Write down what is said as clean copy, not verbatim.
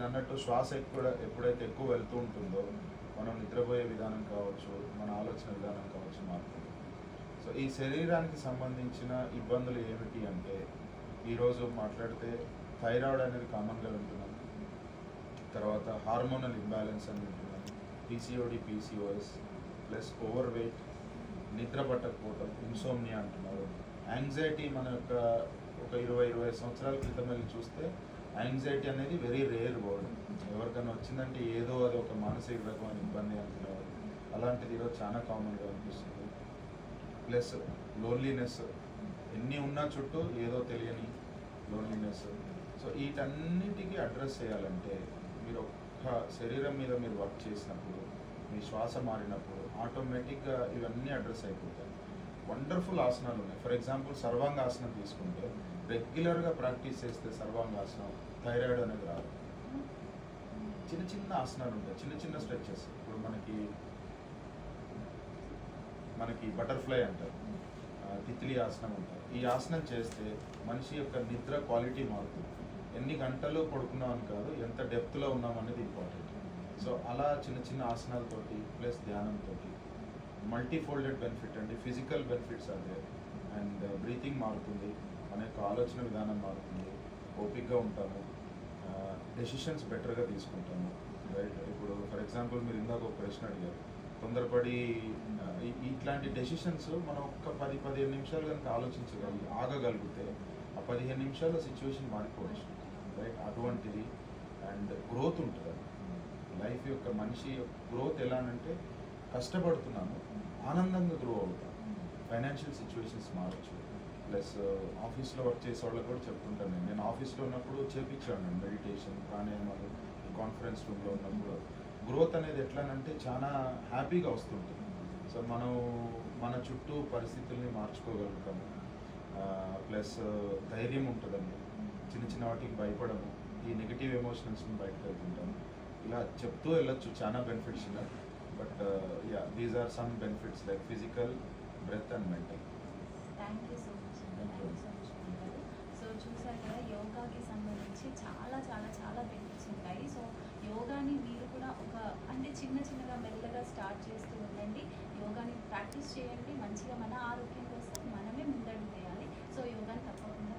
అన్నట్టు శ్వాస ఎప్పుడైతే ఎక్కువ వెళ్తూ ఉంటుందో మనం నిద్రపోయే విధానం కావచ్చు, మన ఆలోచన విధానం కావచ్చు మారుతుంది. సో ఈ శరీరానికి సంబంధించిన ఇబ్బందులు ఏమిటి అంటే ఈరోజు మాట్లాడితే థైరాయిడ్ అనేది కామన్గా వింటున్నాం, తర్వాత హార్మోనల్ ఇంబ్యాలెన్స్ అని వింటున్నాం, PCOD, PCOS plus over weight, నిద్ర పట్టకపోవటం, ఇన్సోమ్నియా అంటున్నారు, యాంగ్జైటీ. మన యొక్క ఒక 20-25 సంవత్సరాల క్రితం వెళ్ళి చూస్తే యాంగ్జైటీ అనేది వెరీ రేర్ వర్డ్. ఎవరికైనా వచ్చిందంటే ఏదో అది ఒక మానసిక రకమైన ఇబ్బంది అంటున్నారు. అలాంటిది ఈరోజు చాలా కామన్గా అనిపిస్తుంది. ప్లస్ లోన్లీనెస్, ఎన్ని ఉన్నా చుట్టూ ఏదో తెలియని లోన్లీనెస్. సో వీటన్నిటికీ అడ్రస్ చేయాలంటే మీరు ఒక్క శరీరం మీద మీరు వర్క్ చేసినప్పుడు, మీ శ్వాస మారినప్పుడు ఆటోమేటిక్గా ఇవన్నీ అడ్రస్ అయిపోతాయి. వండర్ఫుల్ ఆసనాలు ఉన్నాయి. ఫర్ ఎగ్జాంపుల్ సర్వాంగాసనం తీసుకుంటే రెగ్యులర్గా ప్రాక్టీస్ చేస్తే సర్వాంగాసనం థైరాయిడ్ అనేది రాదు. చిన్న చిన్న ఆసనాలు ఉంటాయి, చిన్న చిన్న స్ట్రెచెస్. ఇప్పుడు మనకి బటర్ఫ్లై అంటారు, తిత్లీ ఆసనం అంటారు. ఈ ఆసనం చేస్తే మనిషి యొక్క నిద్ర క్వాలిటీ మారుతుంది. ఎన్ని గంటలు పడుకున్నాం అని కాదు, ఎంత డెప్త్లో ఉన్నాం అనేది ఇంపార్టెంట్. సో అలా చిన్న చిన్న ఆసనాలతోటి ప్లస్ ధ్యానంతో మల్టీ ఫోల్డెడ్ బెనిఫిట్ అండి. ఫిజికల్ బెనిఫిట్స్ అదే, అండ్ బ్రీతింగ్ మారుతుంది, మన యొక్క ఆలోచన విధానం మారుతుంది, ఓపిక్గా ఉంటాము, డెసిషన్స్ బెటర్గా తీసుకుంటాము, రైట్. ఇప్పుడు ఫర్ ఎగ్జాంపుల్ మీరు ఇందాక ఒక ప్రశ్న అడిగారు, తొందరపడి ఇట్లాంటి డెసిషన్స్ మనం ఒక్క 10-15 నిమిషాలు కనుక ఆగగలిగితే ఆ 15 నిమిషాల్లో సిచ్యువేషన్ మారిపోవచ్చు, రైట్. అటువంటిది అండ్ గ్రోత్ ఉంటుంది. లైఫ్ యొక్క మనిషి గ్రోత్ ఎలా అంటే కష్టపడుతున్నాను, ఆనందంగా గ్రో అవుతాం. ఫైనాన్షియల్ సిచ్యువేషన్స్ మారచ్చు. ప్లస్ ఆఫీస్లో వర్క్ చేసే వాళ్ళకి కూడా చెప్తుంటాను, నేను ఆఫీస్లో ఉన్నప్పుడు చేపించాను మెడిటేషన్, ప్రాణాయామాలు. కాన్ఫరెన్స్ రూమ్లో ఉన్నప్పుడు గ్రోత్ అనేది ఎట్లానంటే చాలా హ్యాపీగా వస్తుంటుంది. సో మనం మన చుట్టూ పరిస్థితుల్ని మార్చుకోగలుగుతాము. ప్లస్ ధైర్యం ఉంటుందండి, చిన్న చిన్న వాటికి భయపడము, ఈ నెగిటివ్ ఎమోషన్స్ని బయటకు వెళ్తుంటాము. ఇలా చెప్తూ వెళ్ళొచ్చు, చాలా బెనిఫిట్స్ ఉన్నాయి. But these are some benefits like physical, breath and mental. Thank you so much అండి. సో చూసారు కదా, యోగాకి సంబంధించి చాలా చాలా చాలా బెనిఫిట్స్ ఉంటాయి. సో యోగాని మీరు కూడా అంటే చిన్నగా మెల్లగా స్టార్ట్ చేస్తూ ఉండండి. యోగాని ప్రాక్టీస్ చేయండి, మంచిగా మన ఆరోగ్యం కోసం మనమే ముందడుగు వేయాలి. సో యోగాని తప్పకుండా